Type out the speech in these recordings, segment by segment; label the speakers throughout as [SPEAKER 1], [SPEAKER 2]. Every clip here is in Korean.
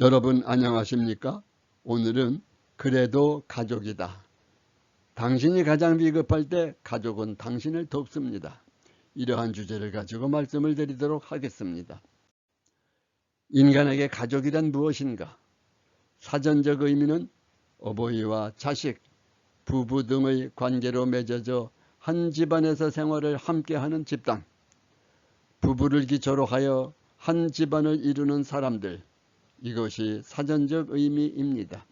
[SPEAKER 1] 여러분 안녕하십니까? 오늘은 그래도 가족이다. 당신이 가장 비겁할 때 가족은 당신을 돕습니다. 이러한 주제를 가지고 말씀을 드리도록 하겠습니다. 인간에게 가족이란 무엇인가? 사전적 의미는 어버이와 자식, 부부 등의 관계로 맺어져 한 집안에서 생활을 함께하는 집단, 부부를 기초로 하여 한 집안을 이루는 사람들, 이것이 사전적 의미입니다.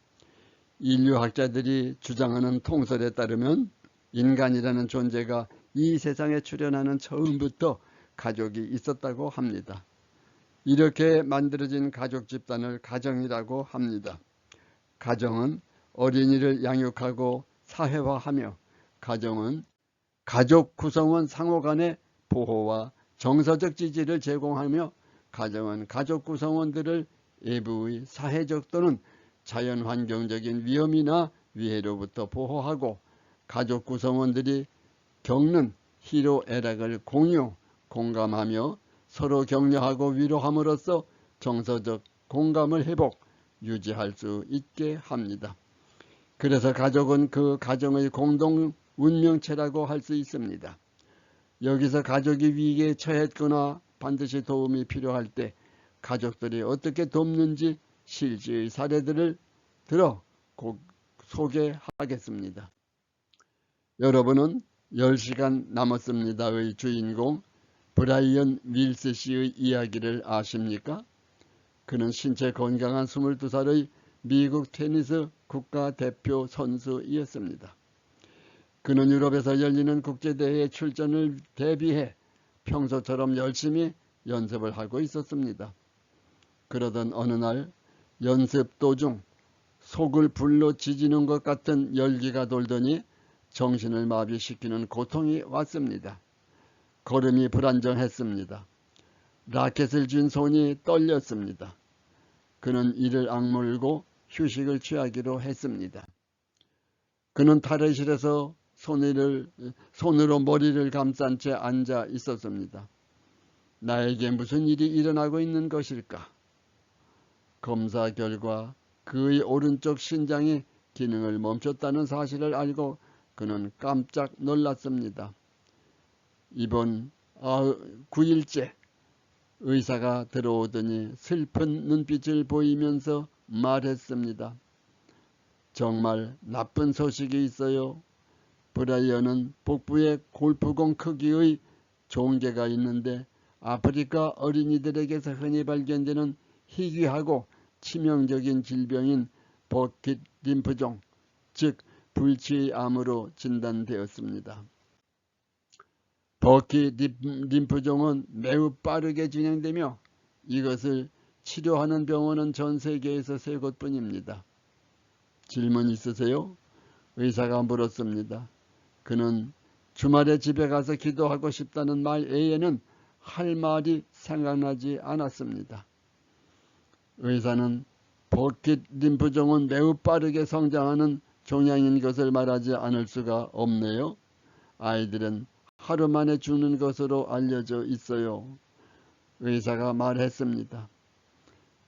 [SPEAKER 1] 인류학자들이 주장하는 통설에 따르면 인간이라는 존재가 이 세상에 출현하는 처음부터 가족이 있었다고 합니다. 이렇게 만들어진 가족 집단을 가정이라고 합니다. 가정은 어린이를 양육하고 사회화하며 가정은 가족 구성원 상호 간의 보호와 정서적 지지를 제공하며 가정은 가족 구성원들을 외부의 사회적 또는 자연환경적인 위험이나 위해로부터 보호하고 가족 구성원들이 겪는 희로애락을 공유, 공감하며 서로 격려하고 위로함으로써 정서적 공감을 회복, 유지할 수 있게 합니다. 그래서 가족은 그 가정의 공동 운명체라고 할 수 있습니다. 여기서 가족이 위기에 처했거나 반드시 도움이 필요할 때 가족들이 어떻게 돕는지 실제의 사례들을 들어 소개하겠습니다. 여러분은 10시간 남았습니다의 주인공 브라이언 윌스 씨의 이야기를 아십니까? 그는 신체 건강한 22살의 미국 테니스 국가대표 선수이었습니다. 그는 유럽에서 열리는 국제대회에 출전을 대비해 평소처럼 열심히 연습을 하고 있었습니다. 그러던 어느 날 연습 도중 속을 불로 지지는 것 같은 열기가 돌더니 정신을 마비시키는 고통이 왔습니다. 걸음이 불안정했습니다. 라켓을 쥔 손이 떨렸습니다. 그는 이를 악물고 휴식을 취하기로 했습니다. 그는 탈의실에서 손으로 머리를 감싼 채 앉아 있었습니다. 나에게 무슨 일이 일어나고 있는 것일까? 검사 결과 그의 오른쪽 신장이 기능을 멈췄다는 사실을 알고 그는 깜짝 놀랐습니다. 이번 9일째 의사가 들어오더니 슬픈 눈빛을 보이면서 말했습니다. 정말 나쁜 소식이 있어요. 브라이언은 복부에 골프공 크기의 종괴가 있는데 아프리카 어린이들에게서 흔히 발견되는 희귀하고 치명적인 질병인 버킷 림프종, 즉 불치암으로 진단되었습니다. 버킷 림프종은 매우 빠르게 진행되며 이것을 치료하는 병원은 전 세계에서 3곳뿐입니다. 질문 있으세요? 의사가 물었습니다. 그는 주말에 집에 가서 기도하고 싶다는 말 외에는 할 말이 생각나지 않았습니다. 의사는 버킷 림프종은 매우 빠르게 성장하는 종양인 것을 말하지 않을 수가 없네요. 아이들은 하루 만에 죽는 것으로 알려져 있어요. 의사가 말했습니다.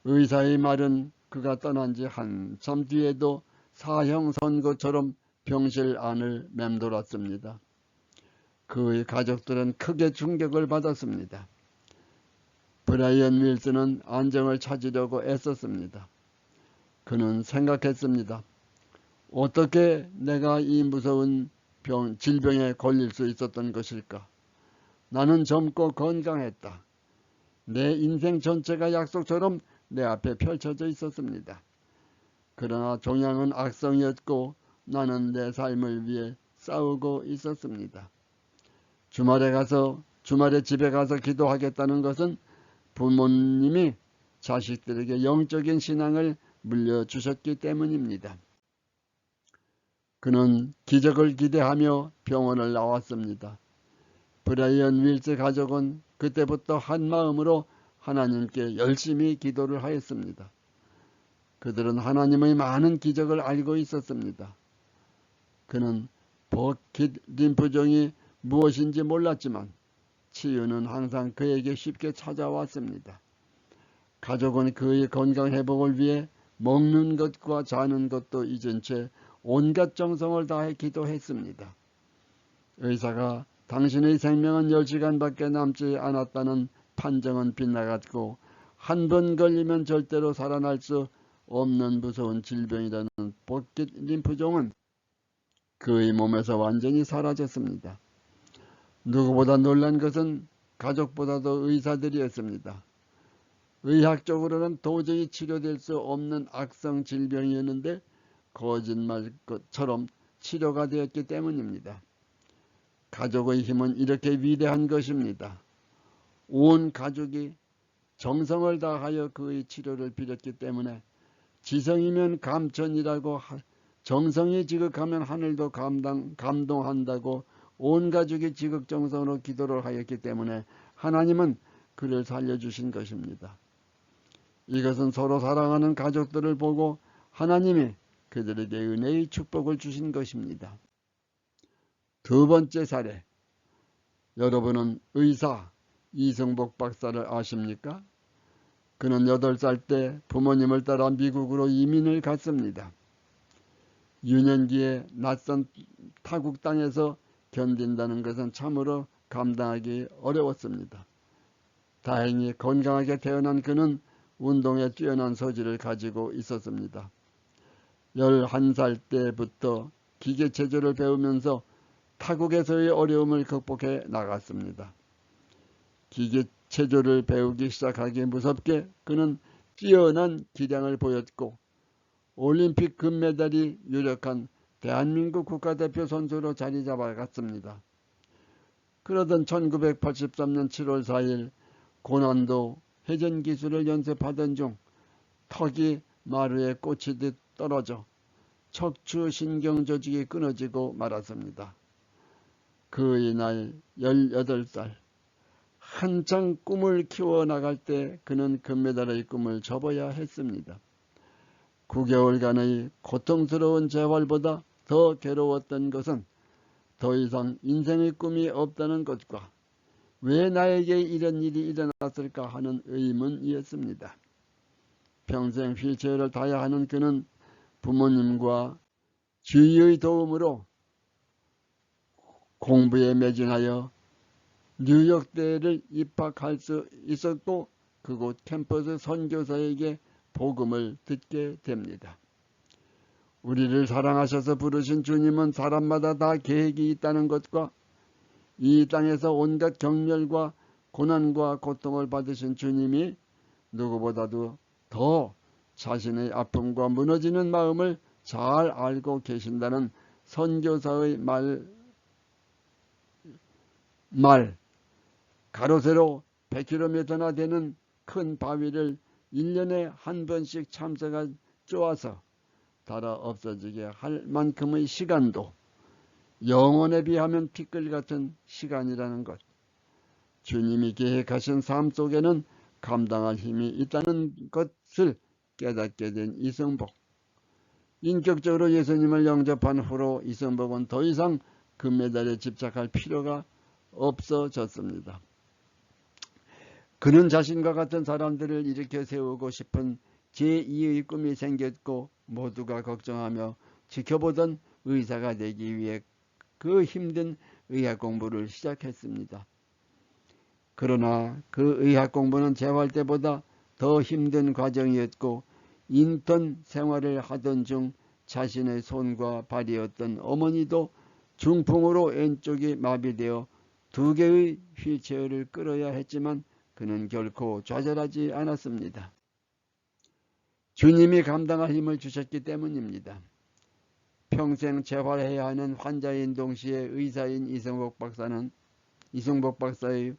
[SPEAKER 1] 의사의 말은 그가 떠난 지 한참 뒤에도 사형 선고처럼 병실 안을 맴돌았습니다. 그의 가족들은 크게 충격을 받았습니다. 브라이언 윌슨은 안정을 찾으려고 애썼습니다. 그는 생각했습니다. 어떻게 내가 이 무서운 질병에 걸릴 수 있었던 것일까? 나는 젊고 건강했다. 내 인생 전체가 약속처럼 내 앞에 펼쳐져 있었습니다. 그러나 종양은 악성이었고 나는 내 삶을 위해 싸우고 있었습니다. 주말에 집에 가서 기도하겠다는 것은 부모님이 자식들에게 영적인 신앙을 물려주셨기 때문입니다. 그는 기적을 기대하며 병원을 나왔습니다. 브라이언 윌스 가족은 그때부터 한 마음으로 하나님께 열심히 기도를 하였습니다. 그들은 하나님의 많은 기적을 알고 있었습니다. 그는 버킷 림프종이 무엇인지 몰랐지만 치유는 항상 그에게 쉽게 찾아왔습니다. 가족은 그의 건강 회복을 위해 먹는 것과 자는 것도 잊은 채 온갖 정성을 다해 기도했습니다. 의사가 당신의 생명은 10시간밖에 남지 않았다는 판정은 빗나갔고 한 번 걸리면 절대로 살아날 수 없는 무서운 질병이라는 복깃 림프종은 그의 몸에서 완전히 사라졌습니다. 누구보다 놀란 것은 가족보다도 의사들이었습니다. 의학적으로는 도저히 치료될 수 없는 악성 질병이었는데 거짓말처럼 치료가 되었기 때문입니다. 가족의 힘은 이렇게 위대한 것입니다. 온 가족이 정성을 다하여 그의 치료를 빌었기 때문에 지성이면 감천이라고 정성이 지극하면 하늘도 감동한다고 온 가족이 지극정성으로 기도를 하였기 때문에 하나님은 그를 살려주신 것입니다. 이것은 서로 사랑하는 가족들을 보고 하나님이 그들에게 은혜의 축복을 주신 것입니다. 두 번째 사례. 여러분은 의사 이승복 박사를 아십니까? 그는 8살 때 부모님을 따라 미국으로 이민을 갔습니다. 유년기에 낯선 타국 땅에서 견딘다는 것은 참으로 감당하기 어려웠습니다. 다행히 건강하게 태어난 그는 운동에 뛰어난 소질을 가지고 있었습니다. 11살 때부터 기계체조를 배우면서 타국에서의 어려움을 극복해 나갔습니다. 기계체조를 배우기 시작하기 무섭게 그는 뛰어난 기량을 보였고 올림픽 금메달이 유력한 대한민국 국가대표 선수로 자리 잡아갔습니다. 그러던 1983년 7월 4일 고난도 회전기술을 연습하던 중 턱이 마루에 꽂히듯 떨어져 척추 신경조직이 끊어지고 말았습니다. 그의 나이 18살. 한창 꿈을 키워나갈 때 그는 금메달의 꿈을 접어야 했습니다. 9개월간의 고통스러운 재활보다 더 괴로웠던 것은 더 이상 인생의 꿈이 없다는 것과 왜 나에게 이런 일이 일어났을까 하는 의문이었습니다. 평생 휠체어를 타야 하는 그는 부모님과 주위의 도움으로 공부에 매진하여 뉴욕대를 입학할 수 있었고 그곳 캠퍼스 선교사에게 복음을 듣게 됩니다. 우리를 사랑하셔서 부르신 주님은 사람마다 다 계획이 있다는 것과 이 땅에서 온갖 경멸과 고난과 고통을 받으신 주님이 누구보다도 더 자신의 아픔과 무너지는 마음을 잘 알고 계신다는 선교사의 말 가로세로 100km나 되는 큰 바위를 1년에 한 번씩 참새가 쪼아서 달아 없어지게 할 만큼의 시간도 영원에 비하면 티끌 같은 시간이라는 것. 주님이 계획하신 삶 속에는 감당할 힘이 있다는 것을 깨닫게 된 이승복. 인격적으로 예수님을 영접한 후로 이승복은 더 이상 금메달에 집착할 필요가 없어졌습니다. 그는 자신과 같은 사람들을 일으켜 세우고 싶은 제2의 꿈이 생겼고 모두가 걱정하며 지켜보던 의사가 되기 위해 그 힘든 의학 공부를 시작했습니다. 그러나 그 의학 공부는 재활 때보다 더 힘든 과정이었고 인턴 생활을 하던 중 자신의 손과 발이었던 어머니도 중풍으로 왼쪽이 마비되어 2개의 휠체어를 끌어야 했지만 그는 결코 좌절하지 않았습니다. 주님이 감당할 힘을 주셨기 때문입니다. 평생 재활해야 하는 환자인 동시에 의사인 이승복 박사의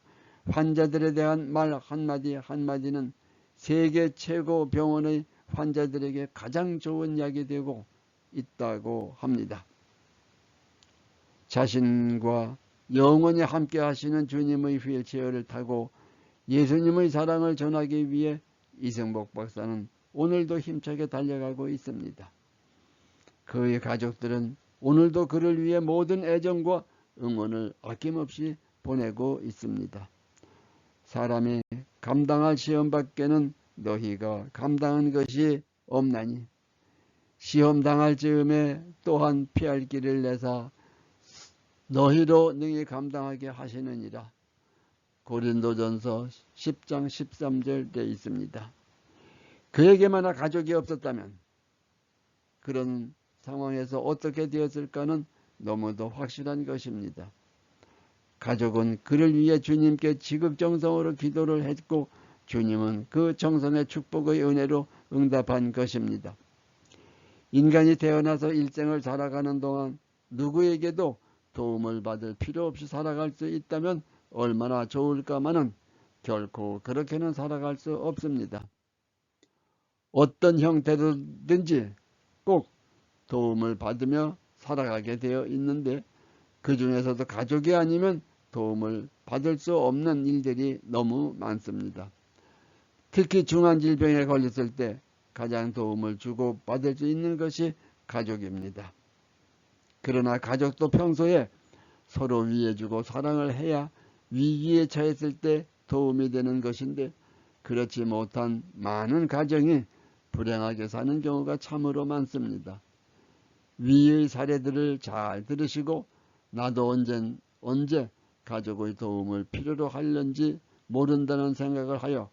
[SPEAKER 1] 환자들에 대한 말 한마디 한마디는 세계 최고 병원의 환자들에게 가장 좋은 약이 되고 있다고 합니다. 자신과 영원히 함께 하시는 주님의 휠체어를 타고 예수님의 사랑을 전하기 위해 이승복 박사는 오늘도 힘차게 달려가고 있습니다. 그의 가족들은 오늘도 그를 위해 모든 애정과 응원을 아낌없이 보내고 있습니다. 사람이 감당할 시험 밖에는 너희가 감당한 것이 없나니 시험 당할 즈음에 또한 피할 길을 내사 너희로 능히 감당하게 하시느니라. 고린도전서 10장 13절 되어 있습니다. 그에게만 가족이 없었다면 그런 상황에서 어떻게 되었을까는 너무도 확실한 것입니다. 가족은 그를 위해 주님께 지극정성으로 기도를 했고 주님은 그 정성의 축복의 은혜로 응답한 것입니다. 인간이 태어나서 일생을 살아가는 동안 누구에게도 도움을 받을 필요 없이 살아갈 수 있다면 얼마나 좋을까마는 결코 그렇게는 살아갈 수 없습니다. 어떤 형태로든지 꼭 도움을 받으며 살아가게 되어 있는데 그 중에서도 가족이 아니면 도움을 받을 수 없는 일들이 너무 많습니다. 특히 중한 질병에 걸렸을 때 가장 도움을 주고 받을 수 있는 것이 가족입니다. 그러나 가족도 평소에 서로 위해주고 사랑을 해야 위기에 처했을 때 도움이 되는 것인데 그렇지 못한 많은 가정이 불행하게 사는 경우가 참으로 많습니다. 위의 사례들을 잘 들으시고 나도 언제 가족의 도움을 필요로 할는지 모른다는 생각을 하여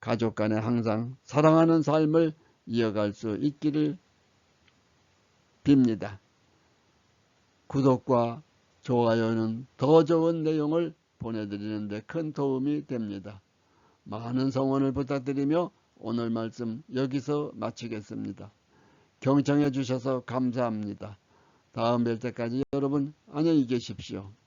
[SPEAKER 1] 가족 간에 항상 사랑하는 삶을 이어갈 수 있기를 빕니다. 구독과 좋아요는 더 좋은 내용을 보내드리는 데 큰 도움이 됩니다. 많은 성원을 부탁드리며 오늘 말씀 여기서 마치겠습니다. 경청해 주셔서 감사합니다. 다음 뵐 때까지 여러분 안녕히 계십시오.